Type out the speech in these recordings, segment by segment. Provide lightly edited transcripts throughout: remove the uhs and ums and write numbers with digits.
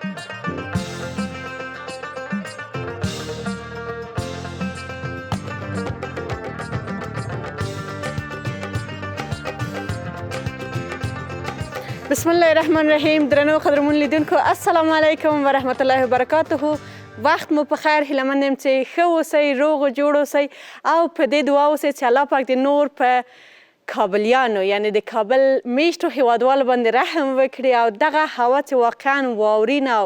بسم الله الرحمن الرحیم. درنو قدرمن لیدونکو السلام علیکم و رحمت الله و برکاته. وخت مو په خیر. هیله مند یم چې ښه اوسئ، روغ و جوړ اوسئ او په دې دعا اوسئ چې الله پاک د نور په کابلیانو یعنی د کابل میشتو هیوادوالو باندې رحم وکړي او دغه هوا چې واقعا واورین او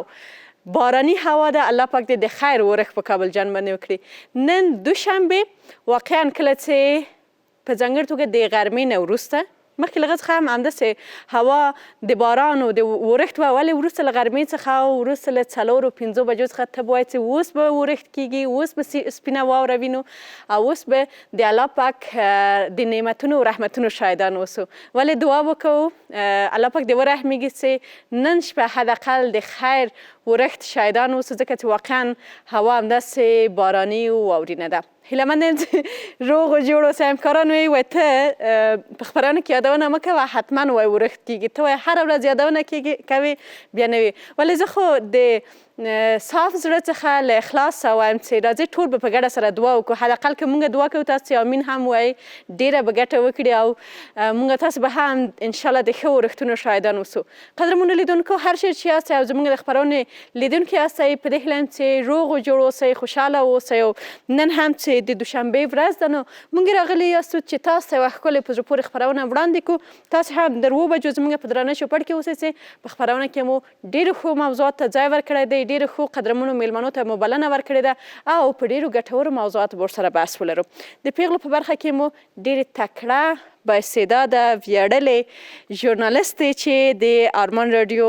بارانی هوا ده، الله پاک دې د خیر ورخ په کابل جان باندې وکړي. نن دوشنبه واقعا کله چې په ځانګړې توګه د غرمې نه وروسته مخکې له هغه څخه هم همداسې هوا د باران او د ورښت وه، ولې وروسته له غرمې څخه او وروسته له 4-5 بجو څخه ته به وایې چې اوس به ورښت کېږي، اوس به سپینه واوره وینو او اوس به د الله پاک د نعمتونو او رحمتونو شاهدان اوسو. ولې دعا وکړو الله پاک دې ورحمېږي چې نن شپه حداقل د خیر ورښت شاهدان اوسو، ځکه چې واقعا هوا همداسې باراني او واورینه ده. هیله مند یم چې روغ و جوړ اوسئ. همکاران وایي وایي ته په خپرونه کې یادونه مه کوه، حتما وایي ورښت کېږي. ته وایي هره ورځ یادونه کوې بیا نه وي. ولې زه خو د صاف زړه څخه له اخلاصه وایم چې راځئ ټول به په ګډه سره دعا وکړو. حداقل که موږ دعا کوو تاسو امین هم وایي، ډېره به ګټه وکړي او موږ تاسو به هم انشاءالله د ښه ورښتونو شاهدان اوسو. قدرمنو لیدونکو، هر چېرې چې یاستئ او زموږ د خپرونې لیدونکي یاستئ، په دې هیله یم چې روغ و جوړ اوسئ، خوشحاله اوسئ. او نن هم چې د دوشنبې ورځ ده نو موږ راغلي یاستو چې تاسو ته یوه ښکلې په زړه پورې خپرونه وړاندې کړو. تاسو هم در 7 بجو زموږ په درانه چوپړ کې اوسئ چې په خپرونه کې مو ډېرو ښو موضوعاتو ته ځای ورکړی دی، ډېرو ښو قدرمنو میلمنو ته مو بلنه ورکړې ده او په ډېرو ګټورو موضوعاتو به ورسره بحث ولرو. د پیغلو په برخه کې مو ډېرې تکړه با استعداده ویاړلې ژورنالیستې چې د آرمان راډیو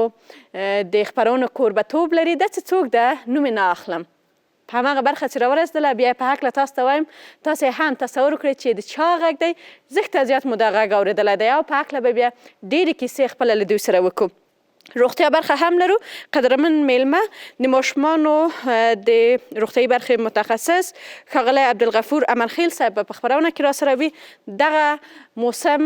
د خپرونو کوربهتوب لري، داسې څوک ده نوم یې نه اخلم. په هماغه برخه چې راورسېدله بیا یې په هکله تاسو ته وایم تاسو یې هم تصور کړئ چې د چا غږ دی. زښته زیات مو دا غږ اورېدلی دی او په هکله به بیا ډېرې کیسې خپله له دوی سره وکړو. روغتیا برخه هم لرو. قدرمن میلمه د ماشومانو د روغتیایي برخې متخصص ښاغلی عبدالغفور امرخیل صاحب په خپرونه کې راسره وي. دغه موسم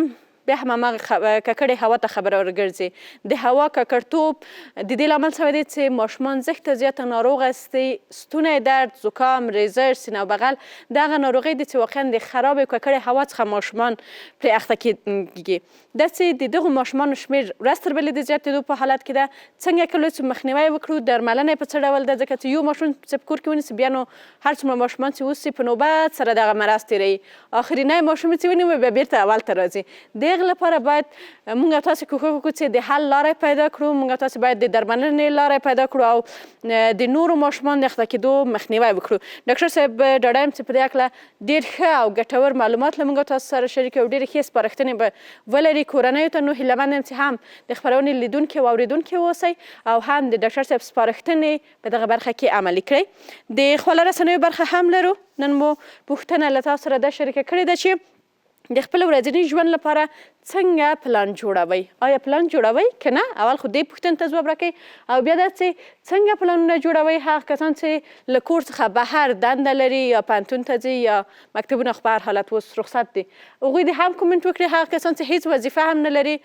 بیا هم هماغه ککړې هوا ته خبره ورګرځي. د هوا ککړتوب د دې لامل شوی دی چې ماشومان زښته زیاته ناروغه استي، ستونی درد، زکام، ریزش، سینه او بغل دغه ناروغۍ دي چې واقعا د خرابې ککړې هوا څخه ماشومان پرې اخته کېږي. داسې د دغو ماشومانو شمېر ورځ تر بلې د زیاتېدو په حالت کې ده. څنګه کولای شو مخنیوی وکړو؟ درملنه یې په څه ډول ده؟ ځکه چې یو ماشوم چې په کور کې ونیسي بیا نو هر څومره ماشومان چې اوسي په نوبت سره دغه مرض تېروي. آخرینی ماشوم چې ونیوي بیا بیرته اول ته راځي. دغه لپاره باید موږ تاسو کوښښ وکړو چې د حل لارې پیدا کړو. موږ تاسو باید د درملنې لارې پیدا کړو او د نورو ماشومانو د اخته کېدو مخنیوی وکړو. ډاکټر صاحب ډاډه یم چې په دې هکله ډېر ښه او ګټور معلومات له موږ تاسو سره شریکوي او ډېرې ښې سپارښتنې به ولري کورنیو ته. نو هیله مند یم چې هم د خپرونې لیدونکي او اورېدونکي اوسئ او هم د ډاکټر صاحب سپارښتنې په دغه برخه کې عملي کړئ. د خواله رسنیو برخه هم لرو. نن مو پوښتنه له تاسو سره دا شریکه کړې ده چې د خپل ورځني ژوند لپاره څنګه پلان جوړوئ؟ آیا پلان جوړوئ که نه؟ اول خو دې پوښتنې ته ځواب راکړئ او بیا دا چې څنګه پلانونه جوړوئ هغه کسان چې له کور څخه بهر دنده لري یا پوهنتون ته ځي یا مکتبونه خو په هر حالت اوس رخصت دي، هغوی دې هم کومنټ وکړي. هغه کسان چې هیڅ وظیفه هم نه لري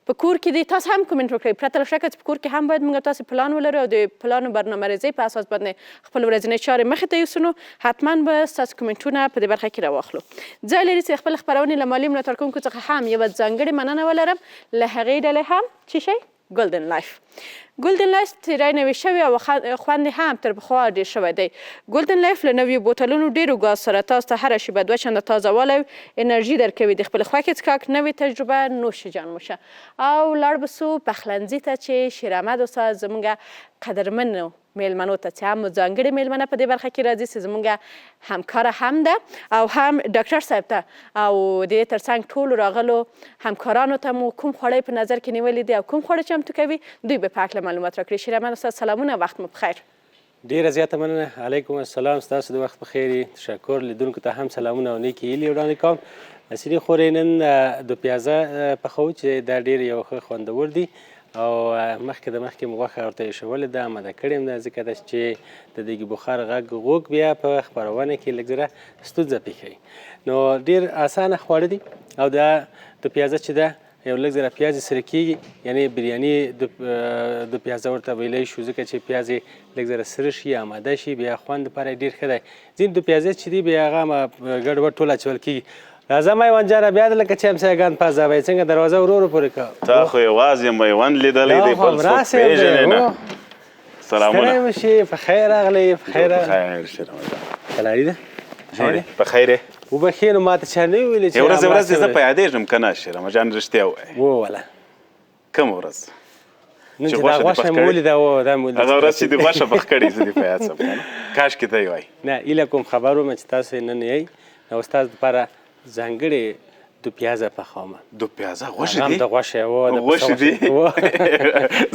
په کور کې دي تاسو هم کومنټ وکړئ. پرته له شکه چې په کور کې هم باید موږ تاسو پلان ولرو او د پلان و برنامه‌ریزۍ په اساس باندې خپل ورځنۍ چارې مخې ته یوسو. نو حتما به ستاسو کومنټونه په دې برخه کې راواخلو. ځای لري چې خپل خپرونې له مالي ملاتړ کوونکو څخه هم یوه ځانګړې مننه ولرم. له هغې ډلې هم څه شی ګولدن لایف. ګولدن لایف تیری نوي شوی او خوند هم تر پخوا ډېر شوی دی. ګولدن لایف له نویو بوتلونو ډېرو ګاز سره تاسو ته هره شیبه 2 چنده تازه والی انرژي درکوي. د خپل خوښې څښاک نوې تجربه نوش جان موشه. او لاړ به سو پخلنځي ته چې شیر احمد استاد زموږ قدرمنو میلمنو ته چې هم ځانګړې میلمنه په دې برخه کې راځي چې زموږ همکاره هم ده او هم ډاکټر صاحب ته او د دې ترڅنګ ټولو راغلو همکارانو ته مو کوم خواړه په نظر کې نیولي دي او کوم خواړه چمتو کوي دوی به په هکله معلومات راکړي. شیر احمد استاد سلامونه، وخت مو بخیر. ډیره زیاته مننه. علیکم السلام، ستاسو د وخت بخیر. تشکر. لیدونکو ته هم سلامونه او نیکې هیلې وړاندې کوم. سینې خورې نن د پیازه پخوو چې دا ډېر یو ښه خوندور دي او مخکې مو غوښه ورته ایښولې ده، آماده کړې یم ده ځکه چې د دیګ بخار غږ بیا په خپرونه کې لږ ذره ستونزه پېښوي. نو ډېر اسانه خواړه دي او دا د پیازه چې ده یو لږ زره پیاز یې سره کېږي، یعنې بریاني د پیازه ورته ویلی شو، ځکه چې پیاز یې لږ زره سره شي، آماده شي، بیا خوند لپاره یې ډېر ښه دی. ځینې د پیازه چې دي بیا هغه ګډوډ ټول اچول کېږي. راځه میوند جانه بیا لکه چې همسایګان پازوی څنګه دروازه ورو ورو پورې کوه. تا خو یوازې میوند لیدلی دی، بل څوک پېژنې نه. سلامونه. ستړی مه شي، په خیر راغلی. په خیر راغلی. خیر شه رمضان. کلاري ده؟ په خیر یې؟ وبښې نو ما ته چا نه ویلې چې یو ورځ زه په یادېږم که نه شیرمه جان رښتیا ووایه. ووله کومه ورځ؟ نن چې دا غوښه مې ولیده دا مې ولیده. هغه ورځ چې دې غوښه پخ کړې زه دې په یاد شم که نه؟ کاشکې ته یې وایي. نه هیله کوم خبر ومه چې تاسو نن یئ، نو ستاسو دپاره ځانګړې دو پیازه پخومه. دو پیازه غوښې دي؟ هم د غوښې غوښې دي.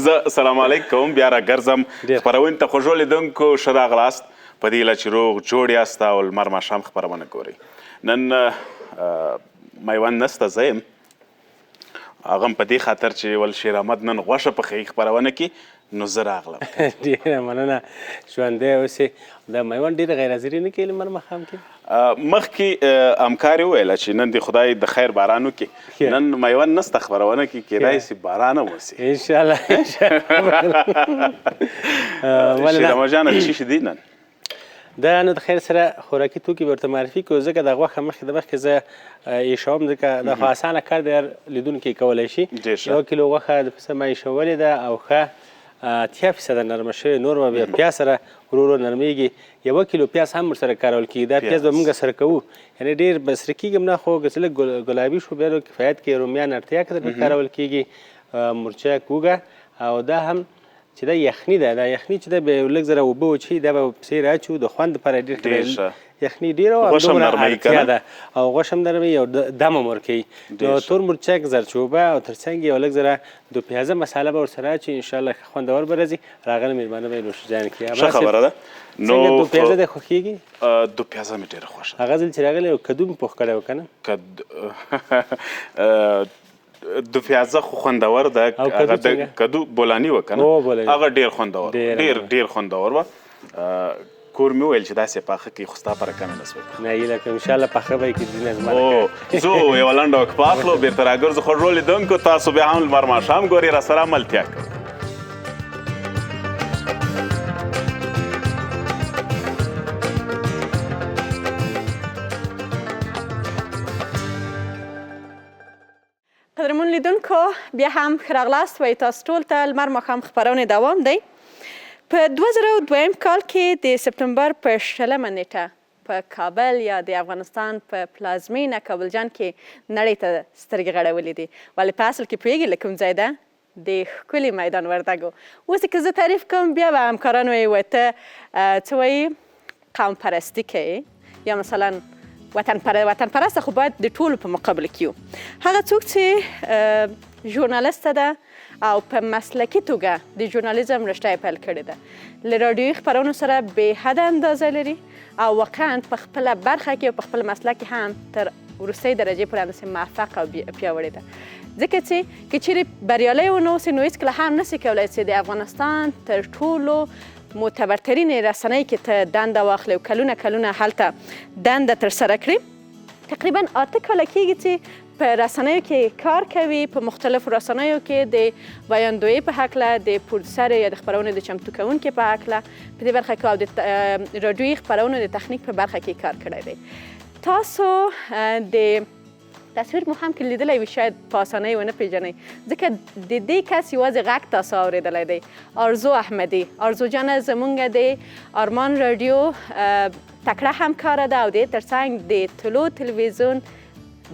زه سلام علیک کوم، بیا راګرځم. خپرونې ته خوږو لیدونکو ښه راغلاست. په دې هیله چې روغ جوړ یاست او لمر ماښام خپرونه ګورئ. نن میوند نسته، زه یم. هغه هم په دې خاطر چې ول شیر احمد نن غوښه پخوي خپرونه کې، نو زه راغلم. ډېره مننه، ژوندی اوسې. د میوند ډېره غیر حاضري نه کوي لمر ماښام کې؟ مخکې همکار یې وویله چې نن دې خدای د خیر باران وکړي. نن میوند نسته خپرونه کې، کیدای سي باران هم وسي انشاءالله. شیرمه جانه څه شي دي نن؟ دا نو د خیر سره خوراکي توکي به ورته معرفي کړو، ځکه د غوښه مخکې زه ایښوم، ځکه دا خو اسانه کار دی، هر لیدونکی کولی شي. 1 کیلو غوښه د پسه ما ایښولې ده او ښه 80% نرمه شوې، نور به بیا پیاز سره ورو ورو نرمیږي. 1 کیلو پیاز هم ورسره کارول کېږي. دا پیاز به موږ سره کوو، یعنې ډېر به سره کېږي هم نه، خو که څه لږ ګلابي شو بیا کفایت کې رومیان اړتیا که کارول کېږي، مرچک وږه، او دا هم چې دا یخني ده. دا یخني چې ده به یو لږ زره اوبه وچوي، دا به پسې راچو، د خوند لپاره ډېر ښه. یخني ډېره او دومره اړتیا ده، او غوښه هم نرموي او دم هم ورکوي. نو تور مرچک، زرچوبه او تر څنګ یو لږ زره دو پیازه مساله به ورسره اچوي، انشاءالله ښه خوندور به راځي. راغلی مېلمانه به یې نوش جان کړي. ښه خبره ده. څنګه دو پیازه دې خوښېږي؟ دو پیازه مې ډېره خوښه. هغه ځل چې راغلی یو کدو مې پوخ کړی و که نه؟ دو پیازه خو خوندور ده. کدو بولاني و که نه؟ هغه ډېر خوندور، ډېر خوندور وه. کور مې وویل چې داسې پاخه کړي، خو ستا پره کمې نه سوې. نه هیله کوم انشاءالله پاخه به یې کړي. ځینې زما نه کوي. ځو یوه لنډه وقفه اخلو، بېرته راګرځو. خوږو لیدونکو، تاسو بیا هم لمر ماښام ګورئ، راسره ملتیا کوئ. قدرمن لیدونکو، بیا هم ښه راغلاست. وایي تاسو ټول ته لمر ماښام خپرونې دوام دی. په 2002 کال کې د سپتمبر په 20 نیټه په کابل یا د افغانستان په پلازمینه کابل جان کې نړۍ ته سترګې غړولې دي. ولې په اصل کې پوهېږي له کوم ځای ده؟ د ښکلي میدان وردګو. اوس که زه تعریف کوم بیا به همکارانو وایي ته څه وایي، قوم پرستي کوي، یا مثلا وطن پرسته، خو باید د ټولو په مقابل کې یو. هغه څوک چې ژورنالیسته ده او په مسلکي توګه د ژورنالیزم رشته یې پیل کړې ده، له راډیوي خپرونو سره بې حده اندازه لري، او واقعا په خپله برخه کې او په خپل مسلک کې هم تر وروستۍ درجې پورې همداسې موفق او پیاوړې ده. ځکه چې که چیرې بریالی ونه اوسي، نو هېڅکله هم نسي کولی چې د افغانستان تر ټولو معتبرترینې رسنۍ کې ته دنده واخلي او کلونه هلته دنده ترسره کړي. تقریبا 8 کاله کېږي چې په رسنیو کې کار کوي، په مختلفو رسنیو کې د ویاندویۍ په هکله، د پروډوسر یا د خپرونو د چمتو کوونکي په هکله په دې برخه کې، او د راډیویي خپرونو د تخنیک په برخه کې کار کړی دی. تاسو د تصویر مو هم که لیدلی وي، شاید په اسانۍ ونه پیژنئ، ځکه د دې کس یوازې غږ تاسو اورېدلی دی. آرزو احمدي. آرزو جانه زمونږ د آرمان راډیو تکړه همکاره ده، او د تر څنګ د طلوع تلویزیون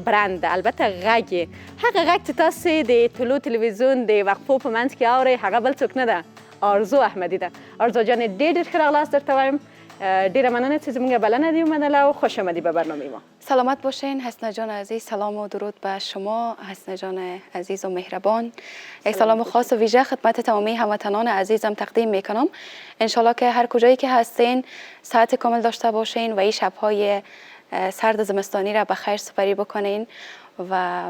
برند ده. البته غږ یې هغه غږ چې تاسې د طلوع تلویزیون د وقفو په منځ کې اورئ، هغه بل څوک نه ده، آرزو احمدي ده. آرزو جانې ډېر ښه راغلاست درته وایم. ډیره مننه چې زمونږ بلنه دی اومدله و خوش آمدی به برنامه ما. سلامت باشین حسنه جان عزیز. سلام و درود به شما حسنه جان عزیز و مهربان. یک سلام خاص و ویژه خدمت تمامی هموطنان عزیزم تقدیم میکنم. انشالله که هر کجایی که هستین صحت کامل داشته باشین و این شبهای سرد زمستانی را به خیر سپری بکنین و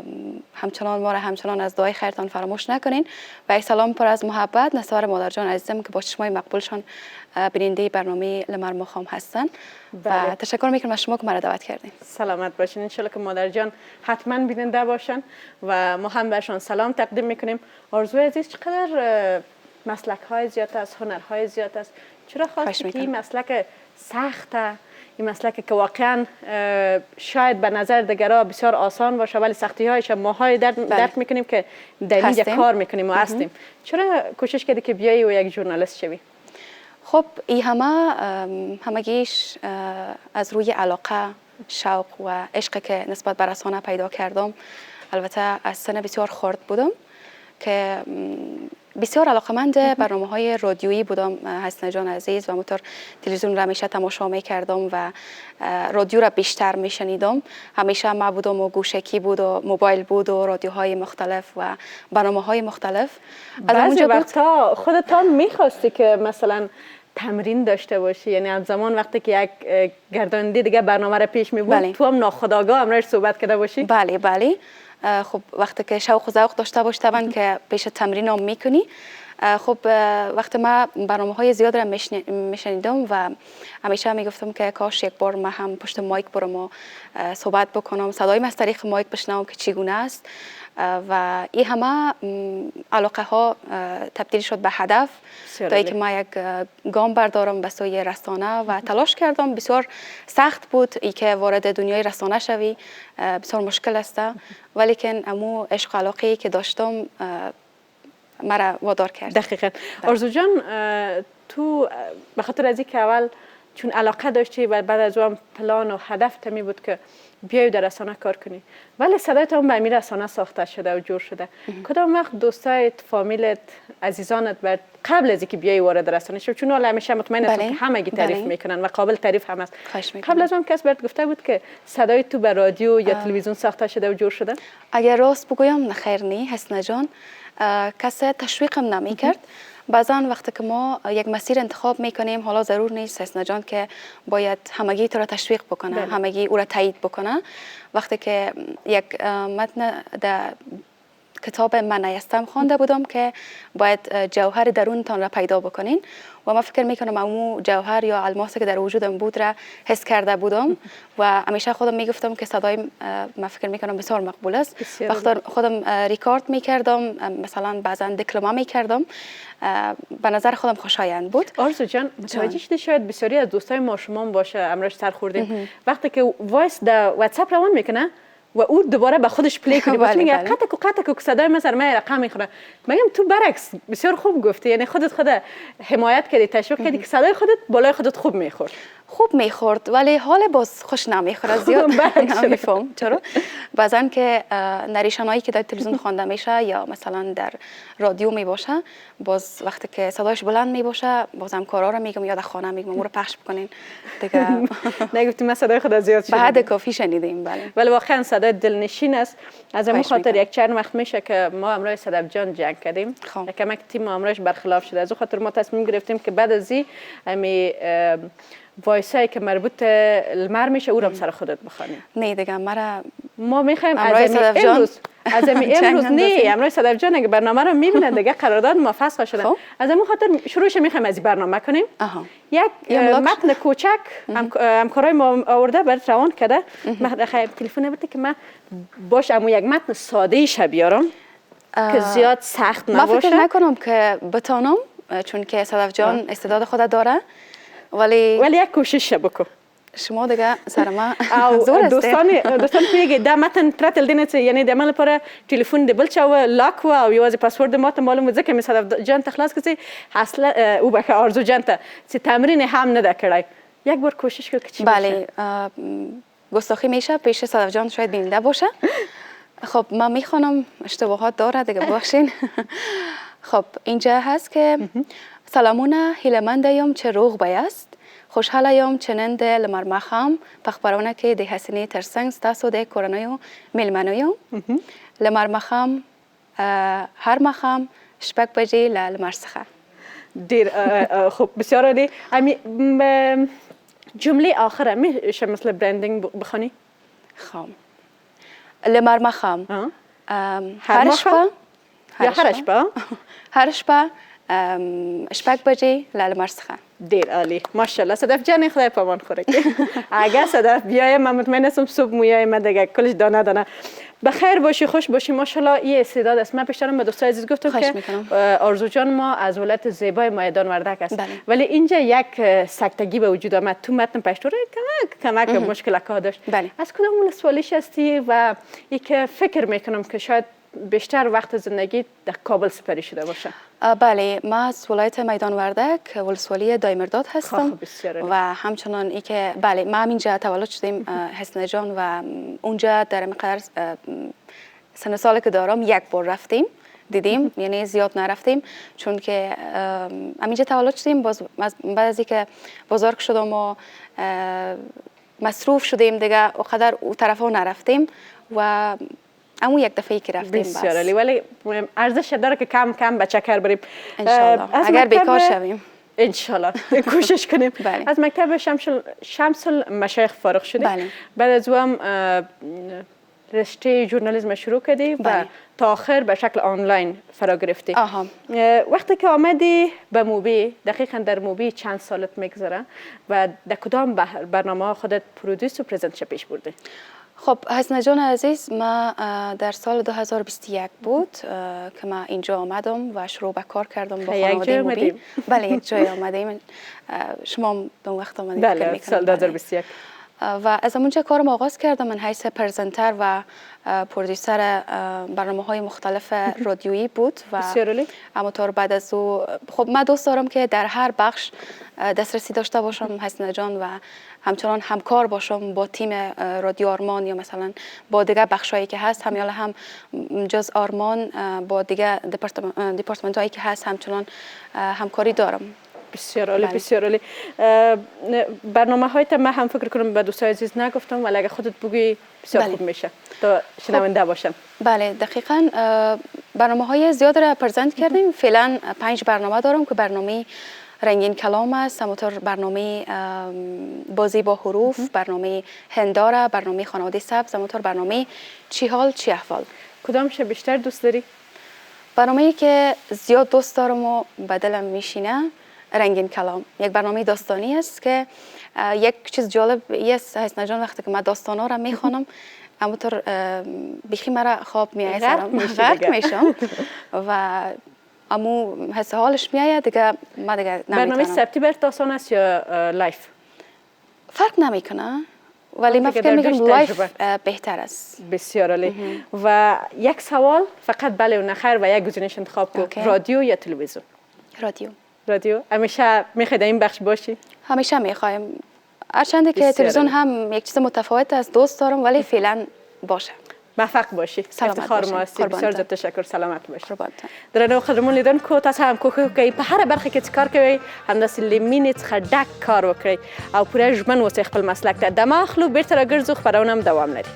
همچنان ما را همچنان از دعای خیرتان فراموش نکنین و یک سلام پر از محبت نثار مادر جان عزیزم که با چشمای مقبولشان بیننده برنامه لمر ماخام هستن. و تشکر میکنم از شما که مرا دعوت کردین. سلامت باشین. انشالله که مادر جان حتما بیننده باشن و ما هم بهشون سلام تقدیم میکنیم. آرزوی عزیز، چقدر مسلک های زیاد است، هنرهای زیاد است، چرا خواستی که این مسلک سخته، این مسلک که واقعا شاید به نظر دیگرها بسیار آسان باشه ولی سختی هایش ماهای درک میکنیم که در اینجا کار میکنیم و هستیم، چرا کوشش کردی که بیایی و یک ژورنالیست شوی؟ خب این همگیش از روی علاقه، شوق و عشقی که نسبت به رسانه پیدا کردم. البته از سن بسیار خرد بودم که بسیار علاقمند برنامه‌های رادیویی بودم حسن جان عزیز و همونطور تلویزیون را همیشه تماشا می‌کردم و رادیو را بیشتر می‌شنیدم. همیشه ما بودم و گوشکی بود و موبایل بود و رادیوهای مختلف و برنامه‌های مختلف. بعضی وقتا خودت هم می‌خواستی که مثلا تمرین داشته باشی، یعنی همزمان وقتی که یک گرداننده دیگه برنامه را پیش می‌برد تو هم ناخودآگاه امروز صحبت کرده باشی؟ بله. خب وقتی که شوق و ذوق داشته باشی طبعا که پیش تمرین هم میکنی. خب وقتی ما برنامه‌های زیاد را میشنیدم و همیشه میگفتم که کاش یک بار ما هم پشت مایک برم و صحبت بکنم، صدای از طریق مایک بشنوم که چگونه است و این همه علاقه ها تبدیل شد به هدف تا اینکه ما یک گام بردارم به سوی رسانه و تلاش کردم. بسیار سخت بود ای که وارد دنیای رسانه شوی، بسیار مشکل است، ولی که امو عشق و علاقه‌ای که داشتم مرا وادار کرد. دقیقاً. آرزو جان، تو به خاطر از اینکه اول چون علاقه داشتی و بعد از اون پلان و هدف تمی بود که بیای در رسانه کار کنی، ولی صدایت هم به امیر رسانه ساخته شده و جور شده. کدام وقت دوستایت، فامیلت، عزیزانت بعد قبل از اینکه بیای وارد رسانه شو، چون همیشه مطمئن هستم که همگی تعریف میکنن و قابل تعریف هم است، قبل از اون کس برات گفته بود که صدای تو به رادیو یا تلویزیون ساخته شده و جور شده؟ اگر راست بگویم نخیر نی حسن جان، کسی تشویقم نمیکرد. بعضا وقتی که ما یک مسیر انتخاب میکنیم، حالا ضرور نیست حسن جان که باید همگی تو را تشویق بکنه، همگی او را تایید بکنه. وقتی که یک متن در کتاب من نیستم خوانده بودم که باید جوهر درونتان را پیدا بکنین و ما فکر میکنم امو جوهر یا الماسی که در وجودم بود را حس کرده بودم و همیشه خودم میگفتم که صدای ما فکر میکنم بسیار مقبول است. وقتی خودم ریکارد میکردم، مثلا بعضا دکلمه میکردم، به نظر خودم خوشایند بود. آرزو جان، متوجه شدی شاید بسیاری از دوستای ما شما باشه امروز سر خوردیم وقتی که وایس در واتساپ روان میکنه و او دوباره به خودش پلی کنی باشه میگه قطع که صدای مثلا من رقم میخوره. میگم تو برعکس بسیار خوب گفتی، یعنی خودت حمایت کردی، تشویق کردی که صدای خودت بالای خودت خوب میخورد. خوب میخورد ولی حال باز خوش نمیخوره، زیاد نمیفهم چرا. بعضا که نریشانایی که در تلویزیون خوانده میشه یا مثلا در رادیو میباشه، باز وقتی که صدایش بلند میباشه باز همکارا رو میگم یا در خانه میگم اون رو پخش بکنین دیگه. نگفتیم من صدای خود زیاد شنیدم، بعد کافی شنیدیم. بله ولی واقعا صدای دلنشین است. از همون خاطر یک چند وقت میشه که ما امروز صدف جان جنگ کردیم، کمک تیم امروز برخلاف شده. از اون خاطر ما تصمیم گرفتیم که بعد از این وایسایی که مربوط لمر میشه او را سر خودت بخوانیم. نه دیگه ما میخوایم از امروز نه امروز صدف جان اگه برنامه رو میبینه دیگه قرارداد ما فسخ شده. از همون خاطر شروعش میخوایم از این برنامه کنیم. یک متن کوچک همکارای ما آورده برات روان کرده. من تلفن بده که من باش امو یک متن ساده ای بیارم که زیاد سخت نباشه. ما فکر نکنم که بتونم، چون که صدف جان استعداد خود داره، ولی یک کوشش بکن. شما دیگه سر ما زور است. دوستان میگه دا متن ترتل دینه، یعنی د عمل پر تلفن دبل چاو لاک و او یوازې پاسورد ماته معلومه ځکه می صدف جان ته خلاص کړي اصلا او به آرزو جان ته چې تمرین هم نه کړای. یک بار کوشش کن که چی بله گستاخی میشه پیش صدف جان شاید بیننده باشه. خب من میخوانم، اشتباهات داره دیگه ببخشین. خب اینجا هست که سلامونه هیلمندیم چه روغ بیست، خوشحالیم چنند لمر مخام پخبرونه که ده حسینی ترسنگ ستاسو ده کورنایو میلمنویم لمر مخام هر مخام شپک بجی لمر سخه. دیر خب بسیار عالی. جمله آخره میشه مثل برندینگ بخونی؟ خب لمر مخام هر شپه یا هر شپه هر شپه شپږ بجې له لمر څخه. ډیر عالی ماشاءالله. صدف جان خدای پامان خوره که اگه صدف بیای من مطمئن هستم صبح میای من دیگه کلش دانه دانه بخیر باشی خوش باشی. ماشاءالله یه استعداد است. من پیشترم به دوستای عزیز گفتم که آرزو جان ما از ولایت زیبای میدان وردک است ولی اینجا یک سکتگی به وجود آمد. تو متن پشتوره کمک مشکل که داشت. از کدام ولسوالیش هستی و یک فکر میکنم که شاید بیشتر وقت زندگی در کابل سپری شده باشه؟ بله ما از ولایت میدان وردک ولسوالی دایمرداد هستم و همچنان ای که بله ما همینجا تولد شدیم حسن جان و اونجا در مقدار سن سالی که دارم یک بار رفتیم دیدیم یعنی زیاد نرفتیم چون که همینجا تولد شدیم. بعد از اینکه بزرگ شدم و مصروف شدیم دیگه اونقدر اون طرفا نرفتیم و اما یک دفعه که رفتیم بس. بسیار عالی ولی ارزش داره که کم کم به چکر بریم انشالله اگر بیکار شویم انشالله کوشش کنیم. از مکتب شمس المشایخ فارغ شدیم. بعد از او هم رشته ژورنالیسم شروع کردی و تا آخر به شکل آنلاین فرا گرفتی. وقتی که آمدی به موبی دقیقا در موبی چند سالت میگذره و در کدام برنامه خودت پرودوس و پرزنتش پیش بردی؟ خب حسن جان عزیز ما در سال 2021 بود که ما اینجا آمدم و شروع به کار کردم با خانواده موبی. بله یک جای آمدیم شما دو وقت آمدیم. بله سال 2021 و از اونجا کارم آغاز کردم من حیث پرزنتر و پرودوسر برنامه‌های مختلف رادیویی بود و همونطور بعد از او خب من دوست دارم که در هر بخش دسترسی داشته باشم حسن جان و همچنان همکار باشم با تیم رادیو آرمان یا مثلا با دیگه بخشایی که هست هم جز آرمان با دیگه دپارتمنت هایی که هست همچنان همکاری دارم. بسیار عالی بسیار عالی. برنامه هایت من هم فکر کنم به دوستای عزیز نگفتم ولی اگه خودت بگویی بسیار خوب میشه تا شنونده باشم. بله دقیقاً برنامه های زیاد را پرزنت کردیم. فعلا 5 برنامه دارم که برنامه رنگین کلام است، همونطور برنامه بازی با حروف، برنامه هنداره، برنامه خانواده سبز، همونطور برنامه چی حال چی احوال. کدامش بیشتر دوست داری؟ برنامه‌ای که زیاد دوست دارم و به دلم میشینه رنگین کلام. یک برنامه داستانی است که یک چیز جالب است حسن جان وقتی که من داستانا را میخوانم همونطور بیخی مرا خواب میاد غرق میشم و امو حس حالش میاد دیگه ما دیگه نمیتونم. برنامه ثبتی بر داستان است یا لایف؟ فرق نمیکنه ولی من فکر میکنم لایف بهتر است. بسیار عالی. و یک سوال فقط بله و نه خیر و یک گزینش انتخاب کن. رادیو یا تلویزیون؟ رادیو. همیشه میخوای این بخش باشی؟ همیشه میخوایم. هرچند که تلویزیون هم یک چیز متفاوت است دوست دارم ولی فعلا باشه. موفق باشی. افتخار ما هستی. بسیار زیاد تشکر. سلامت باشی. درنو قدرمون لیدونکو تاسو هم کوښښ په هر برخه کې کار کوي همداسې له مینې څخه ډک کار وکړئ او پوره ژمن اوسئ خپل مسلک ته. دمه اخلو بیرته راګرځو خپرونه هم دوام لري.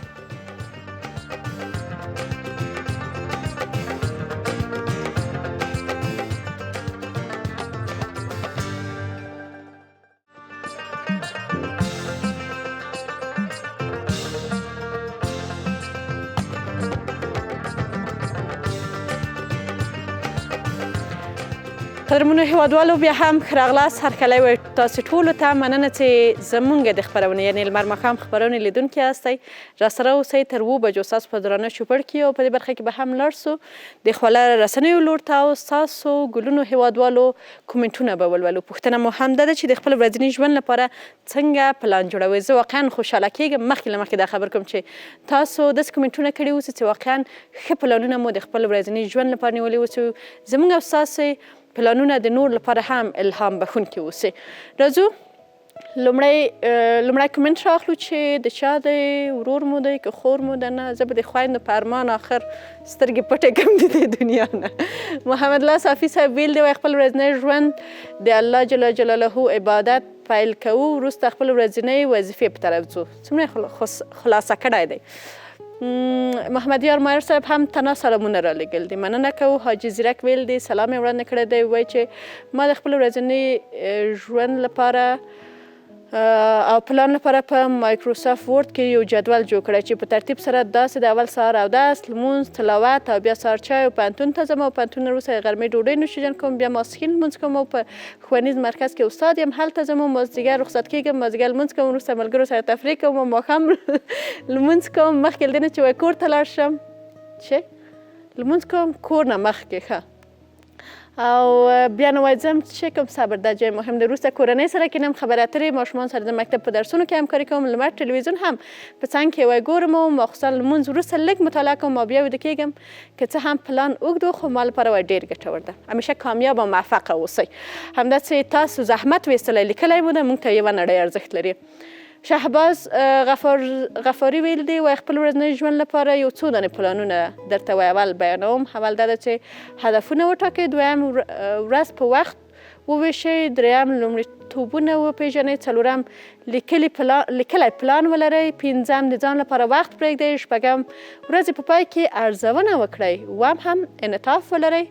قدرمنو هیوادوالو بیا هم راغلاست هرکلی و تاسو ټولو ته مننه چې زمونږ د خپرونې یعنې لمر ماښام خپرونې لیدونکي یاستئ. راسره اوسئ تر 7 بجو ستاسو په درانه چوپړ کې او په دې برخه کې به هم لاړ سو د خواله رسنیو لور ته او ستاسو ګلونو هیوادوالو کومنټونه به ولولو. پوښتنه مو هم ده چې د خپل ورځني ژوند لپاره څنګه پلان جوړوئ. زه واقعا خوشحاله کیږم مخکې له مخکې دا خبر کوم چې تاسو داسې کومنټونه کړي اوسئ چې واقعا ښه پلانونه مو د خپل ورځني ژوند لپاره نیولي اوسئ. زموږ او ستاسو پلانونه د نور لپاره هم الهام بخښونکي اوسئ. راځو لومړی کومنټ راخلو چې د چا دی، ورور مو دی که خور مو ده. نه زه به د خویندو په ارمان آخر سترګې پټې کړم د دې دنیا نه. محمد الله صافي صاحب ویل دی وایي خپل ورځنی ژوند د الله جل جلاله عبادت پیل کوو وروسته خپل ورځنۍ وظیفې په طرف ځو. څومره خلاصه کړی دی. محمد یار مایر صاحب هم تنها سلامونه را لګل دي. مننه کوو. حاجي زیرک ویل دی سلام یې وړاندې کړی دی. وایي چې ما د خپل ورځني ژوند لپاره او پلان لپاره په مایکروسافت ورد کې یو جدول جوړ کړی چې په ترتیب سره داسې د اول سهار اودس، لمونځ، تلاوت او بیا سهار چای او پوهنتون ته ځم او پوهنتون نه وروسته غرمې ډوډۍ نوشیجان کوم، بیا ماسپښین لمونځ کوم او په ښوونیز مرکز کې استاد یم هلته ځم او مازدیګر رخصت کېږم، مازدیګر لمونځ کوم، وروسته ملګرو سره تفریح کوم او ماښام لمونځ کوم. مخکې له دې نه چې وایي کور ته لاړ شم چې لمونځ کوم کور نه مخکې ښه او بیا نو وایي ځم چې کوم صبر دا جای مهم دی. وروسته کورنۍ سره کینم، خبرې اترې، ماشومان سره د مکتب په درسونو کې همکاري کوم، لمر ټلویزیون هم په څنګ کې وایي ګورم او مخصوصا لمونځ وروسته لږ مطالعه کوم او بیا ویده کېږم. که څه هم پلان اوږد و خو ما لپاره وایي ډېر ګټور ده. همیشه کامیاب او موفقه اوسئ. همداسې تاسو زحمت ویستلی لیکلی مو ده، موږ ته یوه نړۍ ارزښت لري. شهباز غفاري ویل دی وایي خپل ورځني ژوند لپاره یو څو دانې پلانونه درته اول بیانوم. اول دا ده چې هدفونه وټاکئ، دویم ورځ په وخت وویشئ، دریم لومړیتوبونه وپېژنئ، څلورم لیکلی پلان ولرئ، پنځم د ځان لپاره وخت پرېږدئ، شپږم ورځې په پای کې ارزونه وکړئ، اووم هم انعطاف ولرئ.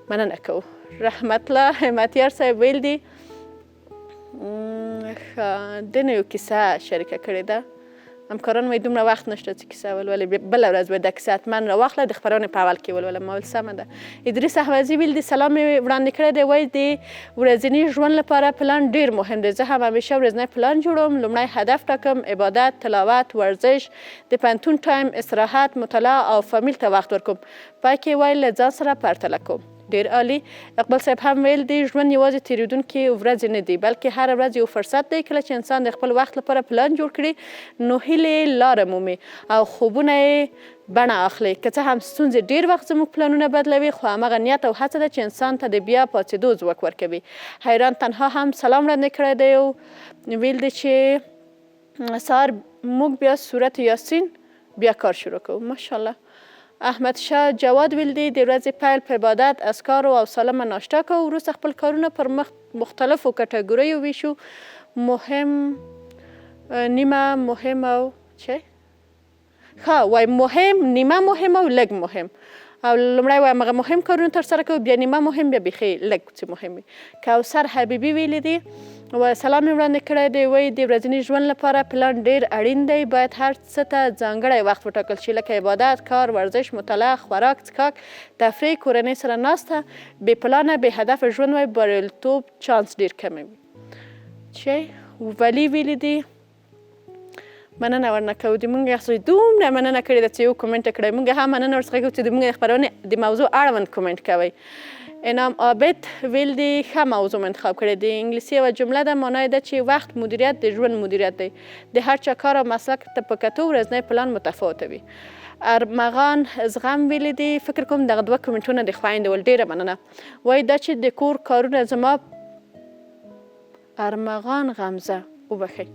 مننه کوو. رحمت الله همتیار صاحب ویل دی ده نه یو کیسه شریکه کړې ده. همکاران وایي دومره وخت نشته چې کیسه ولولئ، بله ورځ به دا کیسه حتما راواخله د خپرونې په اول کې ولولم. ما ویل سمه ده. ادریس احوزي ویل دی سلام مې وړاندې کړی دی، وایي د ورځني ژوند لپاره پلان ډېر مهم دی. زه هم همیشه ورځنی پلان جوړوم. لومړی هدف ټاکم، عبادت، تلاوت، ورزش، د پوهنتون ټایم، استراحت، مطالعه او فامیل ته وخت ورکوم. پای کې وایي له ځان سره پرتله کوم. ډېر عالی. اقبال صاحب هم ویل دی ژوند یوازې تېرېدونکې ورځې نه دي بلکې هره ورځ یو فرصت دی. کله چې انسان د خپل وخت لپاره پلان جوړ کړي نو هیلې لاره مومي او خوبونه یې بڼه اخلي. که څه هم ستونزې ډېر وخت زموږ پلانونه بدلوي خو همغه نیت او هڅه ده چې انسان ته د بیا پاڅېدو ځواک ورکوي. حیران تنها هم سلام وړاندې کړی دی او ویل دی چې سهار موږ بیا سورت یاسین بیا کار شروع کوو. ماشاءالله. احمد شاه جواد ویل دی د ورځې پیل په عبادت، اذکارو او سالمه ناشته کوو. وروسته خپل کارونه پر مختلفو کټګوریو ویشو، مهم، نیمه مهم او وای مهم، نیمه مهم او لږ مهم. او لومړی وایم هغه مهم کارونه ترسره کوو، بیا نیمه مهم، بیا بیخي لږ څه مهم وي. کوثر حبیبي ویلی دی و سلام یې وړاندې کړی دی، وایي د ورځني ژوند لپاره پلان ډېر اړین دی. باید هر څه ته ځانګړی وخت وټاکل شي لکه عبادت، کار، ورزش، مطالعه، خوراک، څښاک، تفریح، کورنۍ سره ناسته. بې پلانه بې هدفه ژوند وایي بریالیتوب چانس ډېر کموي. چې ولی ویلی دی مننه ورنه کوو. د موږ یخصوصي دومره مننه کړې ده چې یو کومنټ کړی. موږ هم مننه ورڅخه کوو چې د موږ د خپرونې د موضوع اړوند کومنټ کوئ. انعام عابد ویل دی ښه موضوع انتخاب کړی. د انګلیسي یوه جمله ده، معنی ده چې وخت مدیریت د ژوند مدیریت دی. د هر چا کار او مسلک ته په کتو ورځنی پلان متفاوته وي. ارمغان زغم ویلی دی فکر کوم دغه دوه کومنټونه د خویندې ول. ډېره مننه. وایي دا چې د کور کارونه زما ارمغان غمزه وبښئ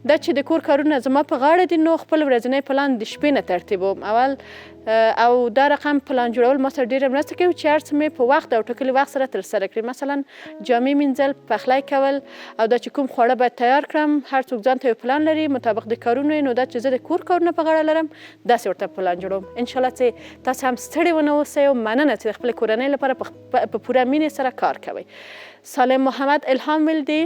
دا چې د کور کارونه زما په غاړه دي نو خپل ورځنی پلان د شپې نه ترتیبوم. اول او دا رقم پلان جوړول ما سره ډېره مرسته کوي چې هر څه مې په وخت او ټاکلي وخت سره ترسره کړي. مثلا جامې مینځل، پخلی کول او دا چې کوم خواړه باید تیار کړم. هر څوک ځان ته یو پلان لري مطابق د کارونو. نو دا چې زه د کور کارونه په غاړه لرم داسې ورته پلان جوړوم. انشاءالله چې تاسو هم ستړي ونه اوسئ او مننه چې د خپلې کورنۍ لپاره په پوره مینې سره کار کوئ. سالم محمد الهام ویل دی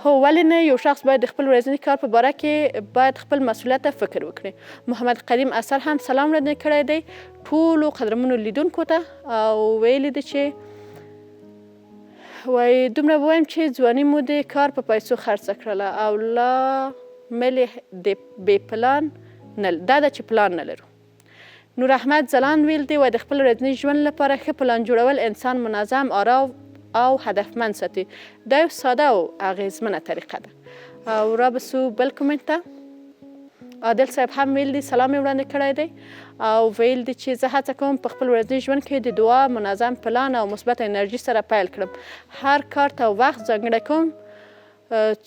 هو ولې نه، یو شخص باید د خپل ورځني کار په باره کې باید خپل مسؤلیت ته فکر وکړي. محمد قدیم اثر هم سلام وړاندې کړی دی ټولو قدرمنو لیدونکو ته او ویلی دی چې وایي دومره به وایم چې ځواني مو د کار په پیسو خرڅه کړله او لا ملې د بې پلان نه دا ده چې پلان نه لرو. نور احمد ځلاند ویل دی وایي د خپل ورځني ژوند لپاره ښه پلان جوړول انسان منظم، آرام او هدفمند ساتي. دا یو ساده او اغیزمنه طریقه ده. او را بسو بل کومنټ ته. عادل صاحب هم ویل دی سلام یې وړاندې کړی دی او ویل دی چې زه هڅه کوم په خپل ورځني ژوند کې د دعا، منظم پلان او مثبت انرژي سره پیل کړم. هر کار ته وخت ځانګړی کوم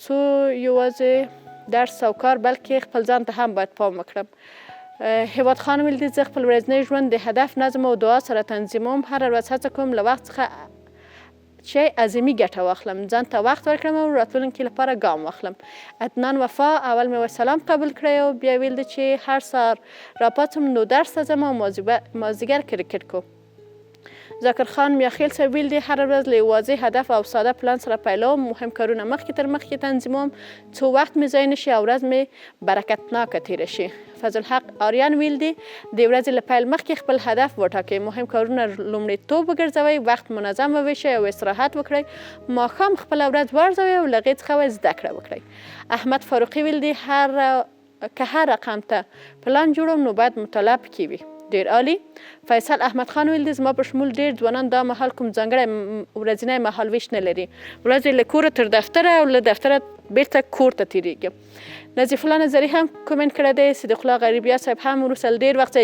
څو یوازې درس او کار بلکې خپل ځان ته هم باید پام وکړم. هیواد خان ویل دی زه خپل ورځنی ژوند د هدف، نظم او دعا سره تنظیموم. هره ورځ هڅه کوم له وخت څخه چې عظیمي ګټه واخلم، ځان ته وخت ورکړم او راتلونکي لپاره ګام واخلم. عدنان وفا اول مې سلام قبول کړی او بیا ویل دی چې هر سهار راپاڅم نو درس ته ځم او مازدیګر کرکټ کوم. ذاکر خان میاخیل صاحب ویل دی هر ورځ له واضح هدف او ساده پلان سره پیلوم، مهم کارونه مخکې تر مخکې تنظیموم څو وخت مې ضایع نشي او ورځ مې برکتناکه تیره شي. فضل الحق آریان ویل دی د ورځې له پیل مخکې خپل هدف وټاکئ، مهم کارونه لومړیتوب وګرځوئ، وخت منظم وویشئ او استراحت وکړئ، ماښام خپله ورځ وارزوئ او له هغې څخه زده کړه وکړئ. احمد فاروقي ویل دی که هر رقم ته پلان جوړوم نو باید مطالعه پکې وي. ډیر عالی. فیصل احمد خان ویل دی زما په شمول ډیر ځوانان دا مهال کوم ځانګړی ورځنی مهالویش نه لري، ورځې له کوره تر دفتره او له دفتره بیرته کور ته تیریږي. نظیف الله نظري هم کومنټ کړی دی. صدیق الله غریبیا صاحب هم وروسته له ډېر وخت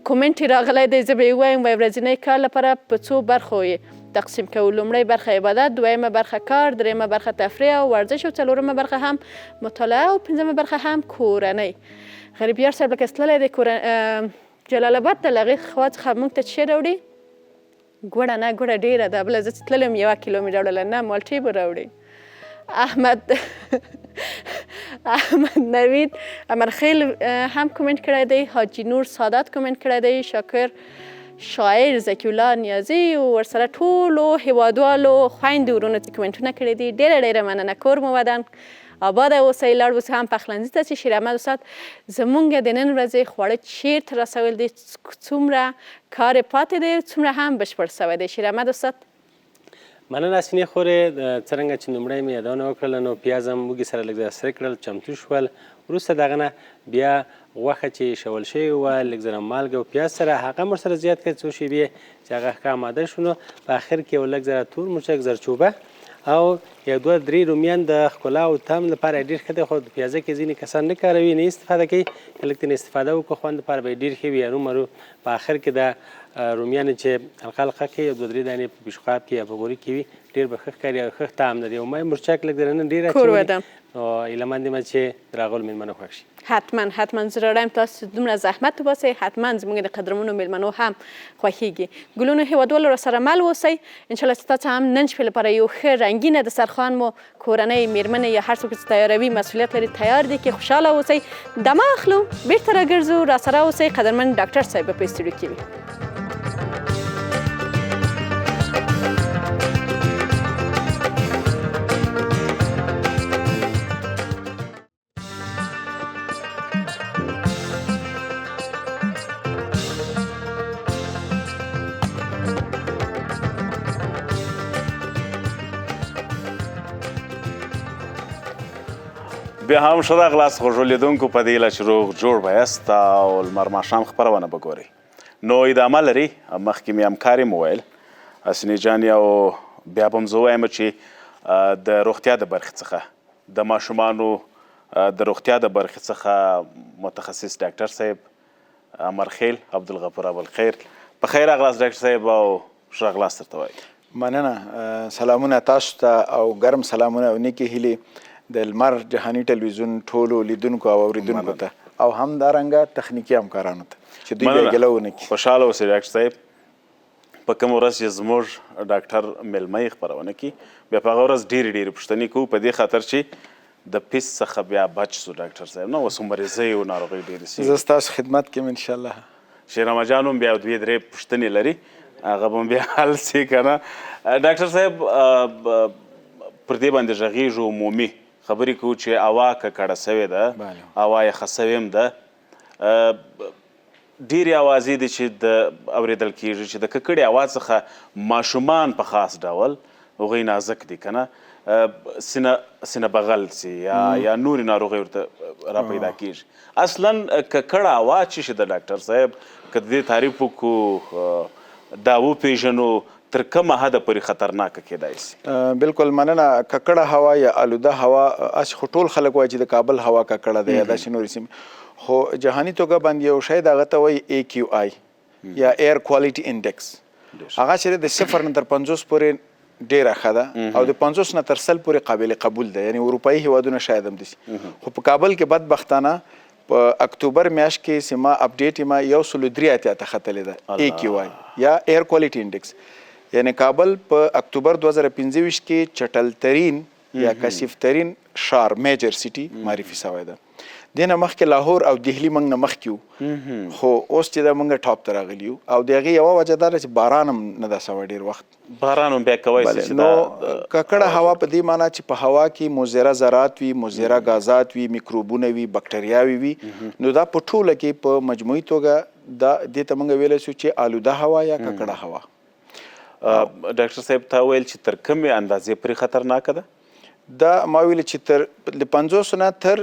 کومنټ یې راغلی دی، زه به یې ووایم وایي ورځنی کار لپاره په څو برخو یې تقسیم کوو. لومړی برخه عبادت، دویمه برخه کار، دریمه برخه تفریح او ورزش او څلورمه برخه هم مطالعه او پنځمه برخه هم کورنۍ. غریبیار صاحب لکه تللی دی جلال آباد ته له هغې خوا څخه موږ ته څه راوړي؟ ګوړه نه ګوړه ډېره ده، بله زه چې تللی یم 1 کیلو مې راوړله، نه مالټې به راوړي. احمد نوید امرخیل هم کومنټ کړی دی. حاجي نور سادات کومنټ کړی دی. شاکر شاعر زکی الله نیازي ورسره ټولو هیوادوالو خویندو ورونو ته کومنټونه کړي دي. ډېره ډېره مننه. کور مو ودان آباده اوسئ. لاړ اوسئ هم پخلنځي ته چې شیر احمد استاد زمونږ د نن ورځې خواړه چیرته رسول دي، څومره کار پاتې دی، څومره هم بشپړ سوی دی. شیر احمد استاد مننه سینې خورې. څرنګه چې لومړی مې یادونه وکړله نو پیاز هم وږي سره لږ سره کړل، چمتو شول. وروسته د هغه نه بیا غوښه چې شول شوې وه لږ ذره مالګه او پیاز سره هغه هم ورسره زیات کړئ څو شیبې چې هغه ښه اماده شو. نو په اخر کې یو لږ ذره تور مرچک، زرچوبه او یو 2-3 رومیان د ښکلا او طعم لپاره ډېر ښه دی، خو د پیازه کې ځینې کسان نه کاروي، نه استفاده کوي. که لږ ترې استفاده وکړو خوند لپاره به یې ډېر ښه وي. هرومرو په اخر کې د رومیانو چې حلقه حلقه کړي، 2-3 دانې په پیشخواب کې یا په غوري کې وي، ډېر به ښه ښکاري او ښه طعم لري. او ما یې مرچک لږ د نن ډېر اچولي، نو هیله مند یم چې د راغلو مېلمنو خوښ شي. حتما زه راړم تاسو دومره زحمت وباسئ، حتما زموږ د قدرمنو مېلمنو هم خوښیږي. ګلونو هیوادوالو راسره مل اوسئ. انشاءالله چې تاسو هم نن شپې لپاره یو ښه رنګینه دسترخوان مو کورنۍ میرمنې یا هر څوک چې تیاروي مسؤلیت لري تیار دي کې خوشحاله اوسئ. دمه اخلو بیرته راګرځو، راسره اوسئ. قدرمن ډاکټر صاحب په استودیو کې وي. بیا هم ښه راغلاست خوږو لیدونکو په دې هیله چې روغ جوړ به یاست او لمر ماښام خپرونه به ګورئ. نو ادامه لري. مخکې مې همکار یې وویل حسینې جانې، او بیا به هم زه ووایم چې د روغتیا د برخې څخه د ماشومانو د روغتیا د برخې څخه متخصص ډاکټر صاحب امرخیل عبدالغفور ابوالخیر، په خیر راغلاست ډاکټر صاحب او ښه راغلاست درته وایي. مننه. سلامونه تاسو ته او ګرم سلامونه او نیکې هیلې د لمر جهاني ټلویزیون ټولو لیدونکو او اوریدونکو ته او همدارنګه تخنیکي همکارانو ته چې دوی بیا ګیله ونه کړي. خوشحاله اوسئ ډاکټر صاحب. په کومه ورځ چې زموږ ډاکټر میلمه یې خپرونه کړي بیا په هغه ورځ ډېرې پوښتنې کوو په دې خاطر چې د پیس څخه بیا بچ سو ډاکټر صاحب. نو اوس مریضۍ او ناروغۍ ډېرې سوي. زه ستاسو خدمت کې یم انشاءالله. شیرامه جان هم بیا 2-3 پوښتنې لري، هغه به بیا حل سي که نه. ډاکټر صاحب پر دې باندې غږیږو عمومي خبرې کوو چې هوا ککړه سوې ده، هوا یخه سوې هم ده. ډېرې اوازې دي چې د اورېدل کېږي چې د ککړې هوا څخه ماشومان په خاص ډول هغوی نازک دي که نه، سینه بغل سي یا نورې ناروغۍ ورته را پیدا کېږي. اصلا ککړه هوا چې شي د ډاکټر صاحب که د دې تعریف وکړو دا وپېژنو تر کومه حده پورې خطرناکه کېدای سي؟ بالکل مننه. ککړه هوا یا آلوده هوا هسې خو ټول خلک وایي چې د کابل هوا ککړه ده یا داسې نورې سیمې، خو جهاني توګه باندې یو شی د هغه ته وایي AQI یا ایر کوالټي انډیکس. هغه چې د 0 نه تر 50 پورې ډېره ښه ده او د 50 نه تر 100 پورې قابل قبول ده، یعنی اروپایي هیوادونه شاید هم دي. خو په کابل کې بدبختانه په اکتوبر میاشت کې چې ما اپډیټ یم 103 ختلې ده AQI یا ایر کوالټي انډیکس. یعنی کابل په اکتوبر 2025 کې چټلترین یا کثیفترین ښار میجر سیټي معرفي شوی ده. دې نه مخکې لاهور او دهلي موږ نه مخکې وو خو اوس چې دا موږ ټاپ ته راغلي یو او د هغې یوه وجه دا ده چې باران هم نه ده سوی ډېر وخت باران هم بیا کوی سي چې نو ککړه هوا په دې معنا چې په هوا کې مضره ذرات وي مضره غازات وي میکروبونه وي بکټریاوې وي نو دا په ټوله کې په مجموعي توګه دا دې ته موږ ویلی سو چې آلوده هوا یا ککړه هوا. ډاکټر صاحب تا ویل چې تر کومې اندازې پورې خطرناکه ده؟ دا ما ویل چې تر د 50 نه تر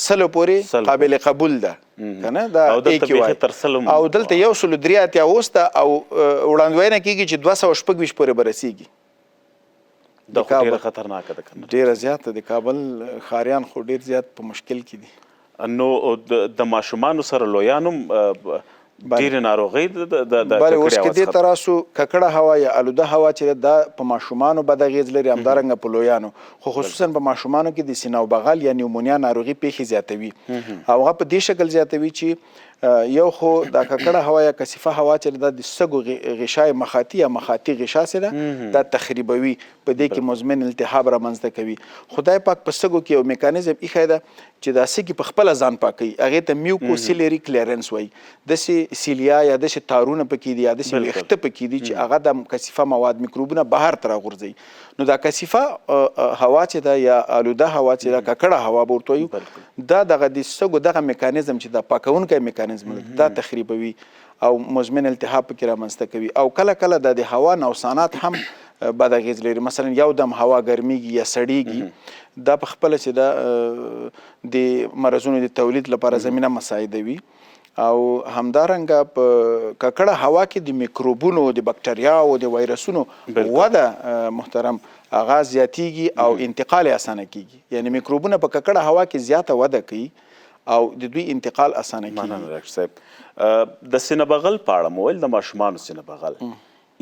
100 پورې قابل قبول ده کنه دا AQI او دلته 103 اوس ته او وړاندوینه کیږي چې 226 پورې برسیږي. دا خو ډیره خطرناکه ده کنه؟ ډیره زیاته د کابل ښاریان خو ډیر زیات په مشکل کې دي. نو د ماشومانو سره لویانو ډیرې ناروغۍ بله اوس که دې ته راسو ککړه هوا یا آلوده هوا چې دا په ماشومانو بد اغېز لري همدارنګه په لویانو خو خصوصا په ماشومانو کې د سینه او بغل یا نیومونیا ناروغي پیښې زیاتوي او هغه په دې شکل زیاتوي چې یو خو دا ککړه هوا یا کثیفه هوا چې دا د سږو غشای مخاطي یا مخاطي غشا سره دا تخریبوي په دې کې مزمن التهاب رامنځته کوي. خدای پاک په سږو کې یو میکانیزم ایښی ده چې دا سږي په خپله ځان پاکوي هغې ته میوکوسیلري کلیرنس وایي داسې سیلیا یا داسې تارونه پکې دي یا داسې ویښته پکې دي چې هغه د کثیفه مواد میکروبونه بهر ته راغورځوي. نو دا کثیفه هوا چې ده یا آلوده هوا چې ده ککړه هوا به ورته وایو دا دغه د سږو دغه میکانیزم چې دا پاکونکی میکانیزم دا تخریبوي او مزمن التهاب پکې رامنځته کوي او کله کله د هوا نوسانات هم بد اغېز لري. مثلا یو دم هوا ګرمیږي یا سړیږي دا په خپله چې دا د مرضونو د تولید لپاره زمینه مساعدوي او همدارنګه په ککړه هوا کې د میکروبونو د بکټریاو د وایرسونو وده محترم هغه زیاتیږي او انتقال یې اسانه کیږي یعنی میکروبونه په ککړه هوا کې زیاته وده کوي او د دوی انتقال اسانه کیږي. مننه ډاکټر صاحب. د سینه بغل په اړه مو ویل د ماشومانو سینه بغل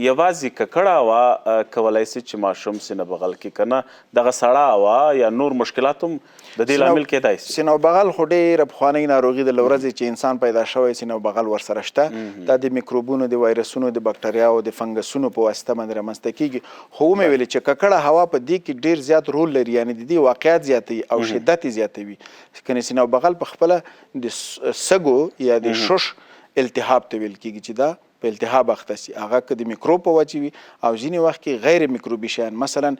یوازې ککړه هوا کولی سي چې ماشوم سینه بغل کې کنه دغه سړه هوا یا نور مشکلات هم د دې لامل کېدای سي؟ سینه بغل خو ډېره پخوانۍ ناروغي ده له ورځې چې انسان پیدا شوی سینه بغل ورسره شته دا د میکروبونو د وایرسونو د بکټریاو د فنګسونو په واسطه باندې رامنځته کیږي. خو ومې ویلې چې ککړه هوا په دې کې ډېر زیات رول لري یعنی د دې واقعیت زیاتوي او شدت یې زیاتوي. کنې سینه بغل په خپله د سږو یا د شش التهاب ته ویل کیږي چې دا په التهاب اخته سي هغه که د میکروب په وجه وي او ځینې وخت کې غیر میکروبي شیان مثلا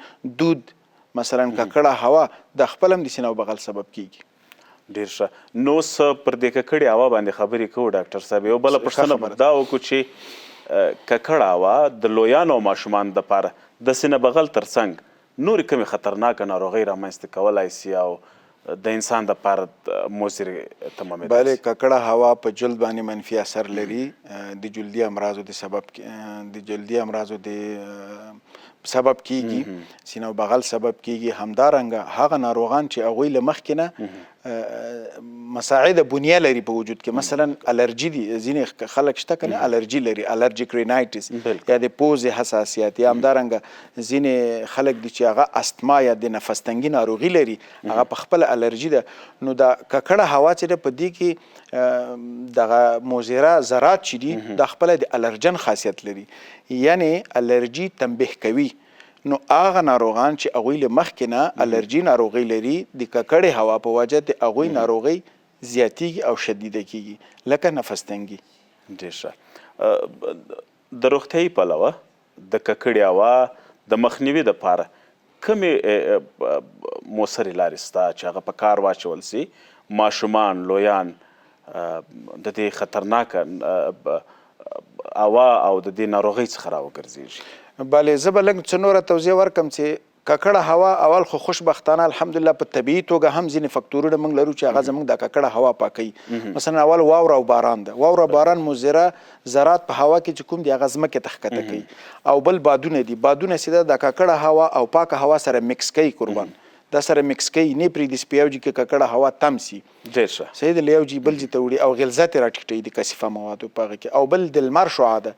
دود مثلا ککړه هوا د خپل هم د سینه بغل سبب کیږي. ډېر ښه. نو څه پر دې ککړې هوا باندې خبرې کوو ډاکټر صاحب یو بله پوښتنه دا وکړو چې ککړه هوا د لویانو او ماشومانو دپاره د سینه بغل ترڅنګ نورې کومې خطرناکه ناروغۍ رامنځته کولی سي او د انسان دپاره مضرې تمامېدای سي؟ بله ککړه هوا په جلد باندې منفي اثر لري د جلدي امراضو د سبب کیږي سینه بغل سبب کیږي. همدارنګه هغه ناروغان چې هغوی له مخکې نه مساعده بنیه لري په وجود کې مثلا الرجي دي ځینې خلک شته که نه الرجي لري الرجیک رینایټس یا د پوزې حساسیت یا همدارنګه ځینې خلک دي چې هغه استما یا د نفس تنګي ناروغي لري هغه په خپله الرجي ده. نو دا ککړه هوا چې ده په دې کې دغه مضره ذرات چې دي دا خپله د الرجن خاصیت لري یعنی الرجي تنبیه کوي. نو هغه ناروغان چې هغوی له مخکې نه الرجي ناروغۍ لري د ککړې هوا په وجه د هغوی ناروغۍ زیاتیږي او شدیده کیږي لکه نفس تنګي. ډېر ښه. د روغتیایي پلوه د ککړې هوا د مخنیوي دپاره کومې مؤثرې لارې سته چې هغه په کار واچول سي ماشومان لویان د دې خطرناکه هوا او د دې ناروغۍ څخه راوګرځېږي؟ بله زه به لږ څه نوره توضیح ورکړم چې ککړه هوا اول خو خوشبختانه الحمدلله په طبیعي توګه هم ځینې فکتورونه موږ لرو چې هغه زموږ د ککړه هوا پاکوي. مثلا اول واوره او باران ده واوره باران مضره ذرات په هوا کې چې کوم دي هغه ځمکې ته ښکته کوي او بل بادونه دي بادونه سیده د ککړه هوا او پاکه هوا سره مکس کوي قربان دا سره مکس کوي نه پرېږدي چې په یو جي کې ککړه هوا تم سي. ډېر ښه. صحیح ده له یو جي بل جي ته وړي او غلظت یې راټیټوي د کثیفه موادو په هغه کې او بل د لمر شعاع ده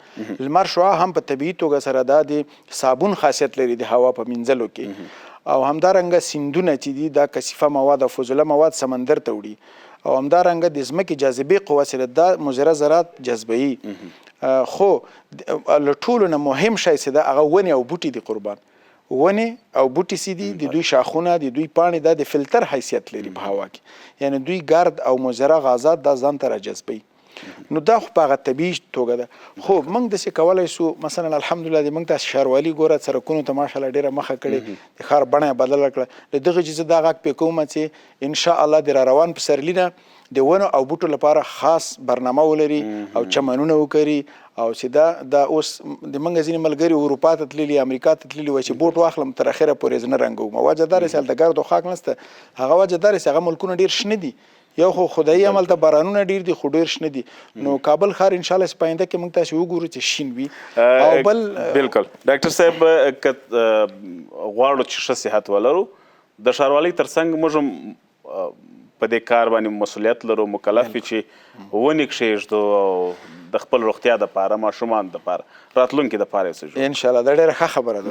لمر شعاع هم په طبیعي توګه سره دا د صابون خاصیت لري د هوا په مینځلو کې او همدارنګه سیندونه چې دي دا کثیفه مواد او فضله مواد سمندر ته وړي او همدارنګه د ځمکې جاذبې قوه سره دا مضره ذرات جذبوي. خو له ټولو نه مهم شی چې ده هغه ونې او بوټي دي قربان ونې او بوټي سي دي د دوی شاخونه د دوی پاڼې دا د فلتر حیثیت لري په هوا کې، یعنی دوی ګرد او مضره غازات دا ځان ته راجذبوي. نو دا خو په هغه طبیعي توګه ده. خو موږ داسې کولی سو مثلا الحمدلله د موږ داسې ښاروالي ګوره سړکونو ته ماشاءالله ډېره مخه کړې، د ښار بڼه یې بدله کړه. له دغه چې زه دا غږ پې کوم چې انشاءالله د را روان پسرلي نه د ونو او بوټو لپاره خاص برنامه ولري او چمنونه وکري، او چې دا اوس د موږ ځینې ملګري اروپا ته تللي امریکا ته تللي وایي چې بوټ واخلم تر اخره پورې زه نه رنګوم. وجه دا رسې هلته ګرد او خاک نشته، هغه وجه دا رسې هغه ملکونه ډېر شنه دي. یو خو خدایي عمل ته بارانونه ډیر دي خو ډیر شنه دي. نو کابل ښار ان شاء الله په آینده کې موږ تاسو وګورو چې شین وي. او بل بالکل ډاکټر صاحب غواړو چې ښه صحت ولرو، د ښاروالۍ ترڅنګ موږ په دې کار باندې مسؤلیت لرو، مکلف یو چې ونې کښېږدو او د خپل روغتیا دپاره، ماشومان دپاره، راتلونکي دپاره یې څه جوړ. ان شاء الله دا ډېره ښه خبره ده.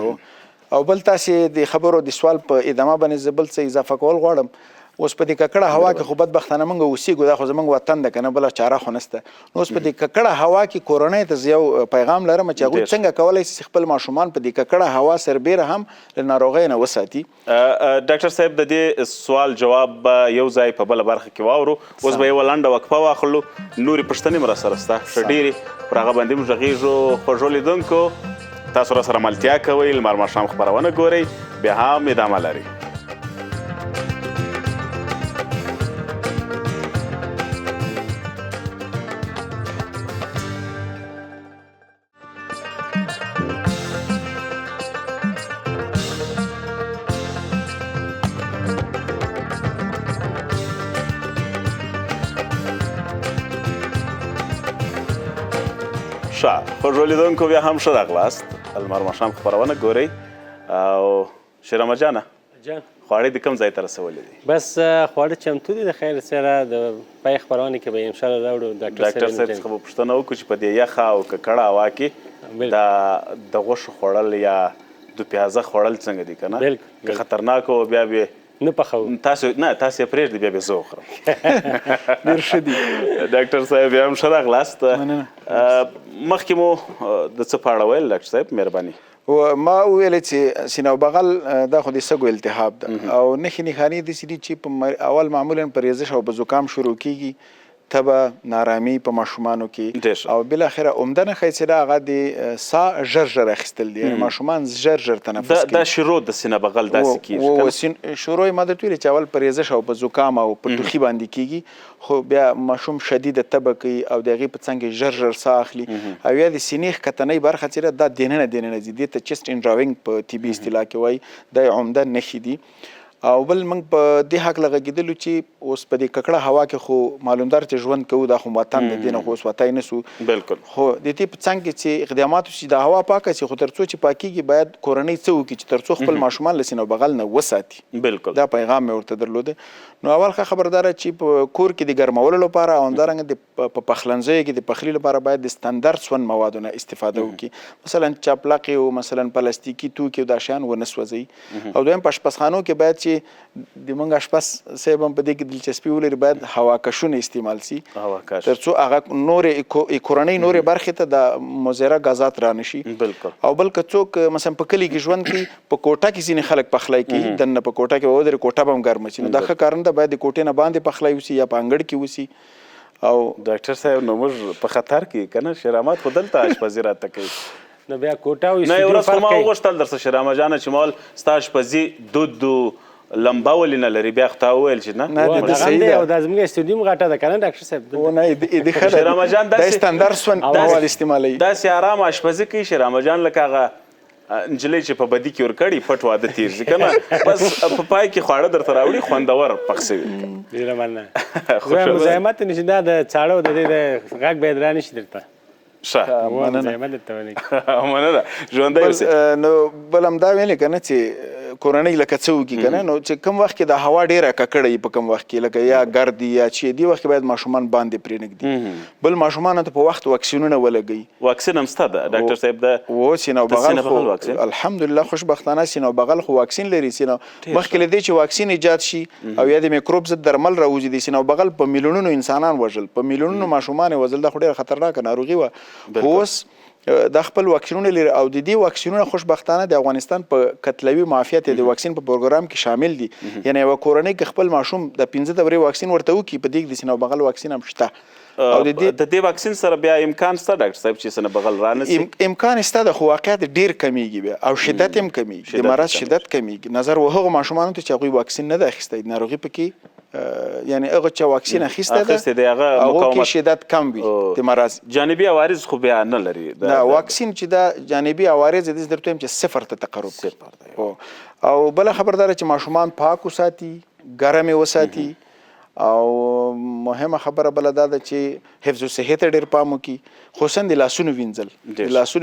او بل تاسې د خبرو د سوال په ادامه باندې زه بل څه اضافه کول غواړم. اوس په دې ککړه هوا کې خو بدبختانه موږ اوسېږو، دا خو زموږ وطن ده که نه، بله چاره خو نشته. نو اوس په دې ککړه هوا کې کورنۍ ته زه یو پیغام لرم چې هغوی څنګه کولی شي خپل ماشومان په دې ککړه هوا سربیره هم له ناروغیو نه وساتي. ډاکټر صاحب د دې سوال جواب به یو ځای په بله برخه کې واورو. اوس به یوه لنډه وقفه واخلو، نورې پوښتنې م راسره شته ښه ډېرې، پر هغه باندې م غږېږو. خوږو لیدونکو تاسو راسره ملتیا کوئ، لمر ماښام خپرونه ګورئ، بیا هم ادامه لري. خوږو لیدونکو بیا هم ښه راغلاست، لمر ماښام خپرونه ګورئ. او شیرامه جانه خواړه د کوم ځای ته رسولي دي؟ بس خواړه چمتو دي، د خیر سره د پای خپرونې کې به انشاءالله راوړو. ډاکټر صاحب څخه به پوښتنه وکړو چې په دې یخه او ککړه هوا کې د غوښو خوړل یا د پیازه خوړل څنګه دي که نه؟ که خطرناک و بیا به نه پخوو. تاسو یې پرېږدئ بیا به زه وخورم. ډېر ښه دي. ډاکټر صاحب بیا هم ښه راغلاست. مخکې مو د څه په اړه ویل ډاکټر صاحب مهرباني؟ ما وویل چې سینه او بغل دا خو د سږو التهاب ده او نښې نښانې داسې دي چې په اول معمولا په ریزش او په زکام شروع کیږي، تبه، نارامي په ماشومانو کې، او بالاخره عمده نښه چې ده هغه د ساه ژر ژر اخیستل دي، یعنې ماشومان ژر ژر تنفس کوي. دا شروع د سینه بغل داسې کېږي؟ شروع یې ما درته ویلې چې اول په ریزش او په زکام او په ټوخي باندې کیږي، خو بیا ماشوم شدیده تبه کوي او د هغې په څنګ ژر ژر ساه اخلي، او یا د سینې ښکتنۍ برخه چې ده دا دننه ځي، دې ته چست انډراوینګ په طبي اصطلاح کې وایي، دا یې عمده نښې دي. او بل موږ په دې هکله غږېدلو چې اوس په دې ککړه هوا کې خو معلومدار چې ژوند کوو، دا خو وطن د دې نه خو اوس وتی نه سو. بالکل. خو د دې په څنګ کې چې اقدامات وشي د هوا پاکه شي، خو تر څو چې پاکېږي باید کورنۍ څه وکړي چې تر څو خپل ماشومان له سینه او بغل نه وساتي. بالکل. دا پیغام مې ورته درلوده. نو اول ښه خبرداره چې په کور کې د ګرمولو لپاره او همدارنګه په پخلنځیو کې د پخلي لپاره باید د ستندرد سون موادو نه استفاده وکړي، مثلا چاپلاقې او مثلا پلاستیکي توکي او دا شیان ونه سوځوي. او دویم په اشپزخانو کې باید چې د موږ اشپز صاحب هم په دې کې دلچسپي ولري، باید هواکشونه استعمال سي تر څو هغه نورې کورنۍ نورې برخې ته د مضره غازات را نشي. بالکل. او بل که څوک مثلا په کلي کې ژوند کوي، په کوټه کې ځینې خلک پخلی کوي، دننه په کوټه کې به ودرې کوټه به هم ګرمه شي، نو دا ښه کار نه ده، باید د کوټې نه باندې پخلی وسي یا په انګړ کې وسي. او ډاکټر صاحب نو موږ په خطر کې که نه، شیرامات خو دلته اشپزي راته کوي. نو بیا کوټه او نه، یو ورځ خو ما وغوښتل درڅه شیرامه جانه چې مال ستا اشپزي دود لمبه ولې نه لري، بیا خو تا وویل چې نه د صحیح ده، او دا زموږ استودیو هم غټه ده که نه ډاکټر صاحب؟ نه د ښه ده، شیرامه جان دا ستندرد سون مواد استعمالوي، داسې ارامه اشپزي کوي شیرامه جان لکه هغه نجلۍ چې په بدي کې ورکړي پټ واده تېر شي که نه، بس په پای کې خواړه درته راوړي خوندور پخ سوي. ډېره مننه. زه مزاحمت نه شي، دا د چاړو د دې د غږ باید را نه شي درته. ښه مزاحمت درته ونه مننه. ژوندی اوسئ. نو بل همدا ویلې که نه چې کورنۍ لکه څه وکړي که نه، نو چې کوم وخت کې د هوا ډېره ککړه وي، په کوم وخت کې لکه یا ګرد یا چې دې وخت کې باید ماشومان باندې پرېنږدي. بل ماشومانو ته په وخت واکسینونه ولګوي. واکسین هم شته ده ډاکټر صاحب؟ د سینه او بغل خو الحمدلله خوشبختانه سینه او بغل خو واکسین لري. سینه مخکې له دې چې واکسین ایجاد شي او یا د میکروب ضد درمل راوځي، د سینه او بغل په میلیونونو انسانان وژل، په میلیونونو ماشومان یې وژل، دا خو ډېره خطرناکه ناروغي وه. خو اوس دا خپل واکسینونه لري او د دې واکسینونه خوشبختانه د افغانستان په کتلوي معافیت د واکسین په پروګرام کې شامل دي یعنی یوه کورنۍ که خپل ماشوم د 15 دورې واکسین ورته وکړي په دې کې د سینه بغل واکسین هم شته او د دې واکسین سره بیا امکان شته ډاکټر صاحب چې سینه بغل رانسي امکان شته د خو واقعیت ډیر کمیږي بیا او شدت هم کمیږي د مرض شدت کمیږي نظر وهغه ماشومانو ته چې هغوی واکسین نه ده اخیستی ناروغي پکې یعنی هغه چې واکسین اخیسته ده هغه کې شدت کم وي د مرض جانبي عوارض خو بیا نه لري نه واکسین چې دا جانبي عوارض دې درته هم چې صفر ته تقرب کوي او بل خبردار چې ماشومان پاک وساتي ګرم وساتي او مهمه خبره بل دا ده چې حفظ الصحه ته ډیر پام وکړي خصوصا د لاسونو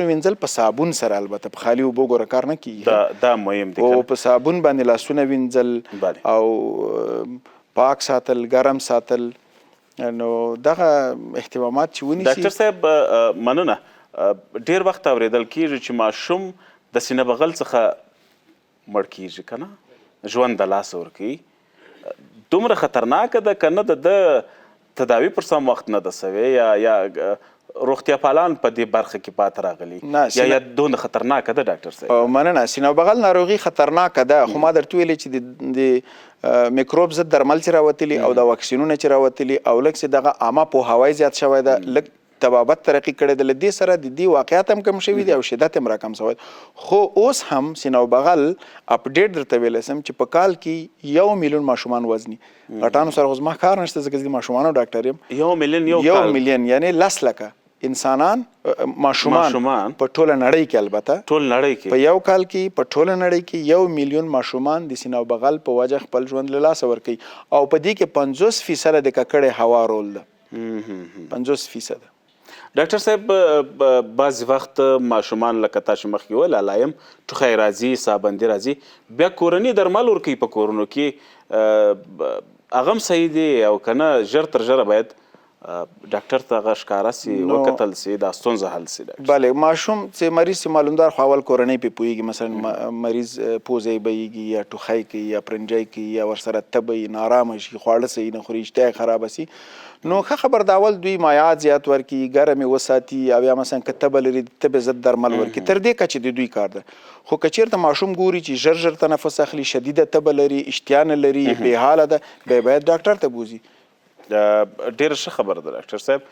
وینځل په صابون سره البته په خالي اوبو ګوره کار نه کیږي دا مهم دي او په صابون باندې لاسونه وینځل او پاک ساتل ګرم ساتل نو دغه اهتمامات چې ونیسي ډاکټر صاحب مننه ډیر وخت اوریدل کیږي چې ماشوم د سینه بغل څخه مړ کیږي کنه ژوند د لاس ورکوي دومره خطرناکه ده که نه د تداوی پر سم وخت نه ده سوې یا روغتیا پالان په دې برخه کې پاتې راغلي یا دونه خطرناکه ده ډاکټر صاحب مننه سینه بغل ناروغي خطرناکه ده خو ما درته ویلې چې د میکروب ضد درمل چې راوتلي او د واکسینونه چې راوتلي او لږ چې دغه عامه پوهاوی زیات شوی ده لږ طبابت ترقی کړی د دې سره د دې واقعیت هم کم شوي دي او شدت هم راکم شوی خو اوس هم سینه بغل اپډیټ درته ویلی سم چې په کال کې 1 میلیون ماشومان وزني غټانو سره خو زما کار نشته ځکه د ماشومانو ډاکټر یم 1 میلیون یعنی 10 لکه انسانان ماشومان په ټوله نړۍ کې البته ټول نړۍ کې په یو کال کې په ټوله نړۍ کې 1 میلیون ماشومان د سینه بغل په وجه خپل ژوند له لاسه ورکوي او په دې کې 50% د ککړې هوا رول ده 50%. ډاکټر صاحب بعضې وخت ماشومان لکه تا چې مخکې وویل علایم ټوخی راځي سابندي راځي بیا کورني درمل ورکوي په کورونو کې هغه هم صحیح دی او که نه ژر تر ژره باید ډاکټر ته هغه ښکاره سي وکتل سي دا ستونزه حل سي بله ماشوم چې مریض چې معلومدار خو اول کورنۍ پې پوهېږي مثلا مریض پوزه یې بهیږي یا ټوخی کوي یا پرنجی کوي یا ورسره تبه یي نارامه شي خواړه صحیح نه خوري اشتها یې خرابه سي نو ښه خبر د اول دوی مایعات زیات ورکړي ګرم یې وساتي او یا مثلا که تبه لري د تبې ضد درمل ورکړي تر دې کچې د دوی کار ده خو که چېرته ماشوم ګوري چې ژر تنفس اخلي شدیده تبه لري اشتها نه لري بې حاله ده بیا باید ډاکټر ته بوځي ډېره ښه خبره ده ډاکټر صاحب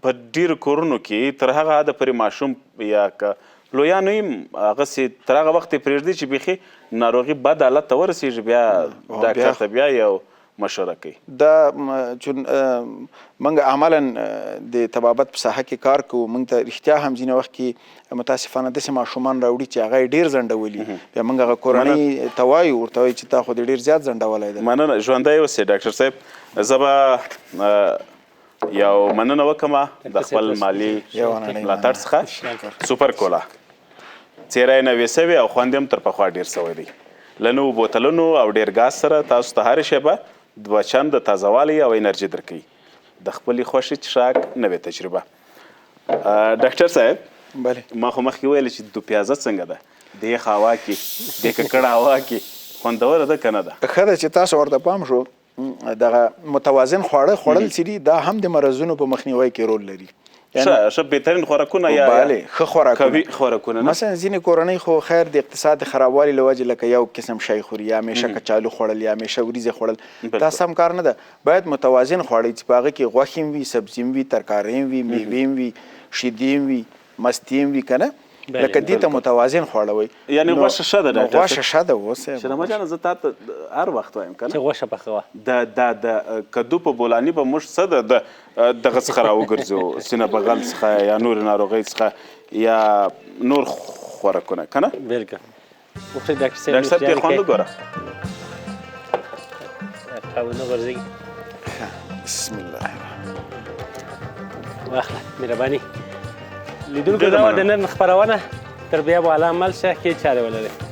په ډېرو کورونو کې تر هغه حده پورې ماشوم یا که لویانو یې هغسې تر هغه وخت یې پرېږدي چې بیخي ناروغي بد حالت ته ورسېږي بیا ډاکټر ته بیا یو مشوره کوي دا چون موږ عملا د طبابت په ساحه کې کار کوو موږ ته رښتیا هم ځینې وخت کې متاسفانه داسې ماشومان راوړي چې هغه یې ډېر ځنډولي بیا موږ هغه کورنۍ ته وایو ورته وایي چې تا خو دې ډېر زیات ځنډولی دی مننه ژوندی اوسئ ډاکټر صاحب زه به یو مننه وکړم د خپل مالي ملاتړ څخه سوپر کولا څېره یې نوې سوې او خوند هم تر پخوا ډېر سوی دی له نوو بوتلونو او ډېر ګاز سره تاسو ته هره شیبه 2 چند تازهوالی او انرژي درکوي د خپلې خوښې څښاک نوې تجربه ډاکټر صاحب ما خو مخکې ویل چې دو پیازه څنګه ده د یخ هوا کې د ککړه هوا کې خوندوره ده که نه ده ښه ده چې تاسو ورته پام شو دغه متوازن خواړه خوړل چې دي دا هم د مرضونو په مخنیوي کې رول لري ښه بهترین خوراکونه یا ښه خوراکونه مثلا ځینې کورنۍ خو خیر د اقتصاد د خرابوالي له وجې لکه یو قسم شی خوري یا همیشه کچالو خوړل یا همیشه وریځې خوړل دا سم کار نه ده باید متوازن خواړه چې په هغه کې غوښې هم وي سبزي هم وي ترکارۍ هم وي میوې هم وي شیدې هم وي مستې هم وي که نه لکه دې ته متوازن خواړه وایي یعنې غوښه ښه ده ډاکټر غوښه ښه ده اوس شرمه جانه زه تا ته هر وخت وایم که نه چې غوښه پخوه د کدو په بولاني به موږ څه د دغه څخه راوګرځو سینه بغل څخه یا نور ناروغۍ څخه یا نور خوراکونه که نه بلکل وخورئ ډاکټر صاحب ډاکټر صاحب ته یې خوند وګوره قهوه غورځېږي بسم الله واخله مهرباني لیدونکو دا وه د نن خپرونه تر بیا به الله مل شه ښې چارې ولرئ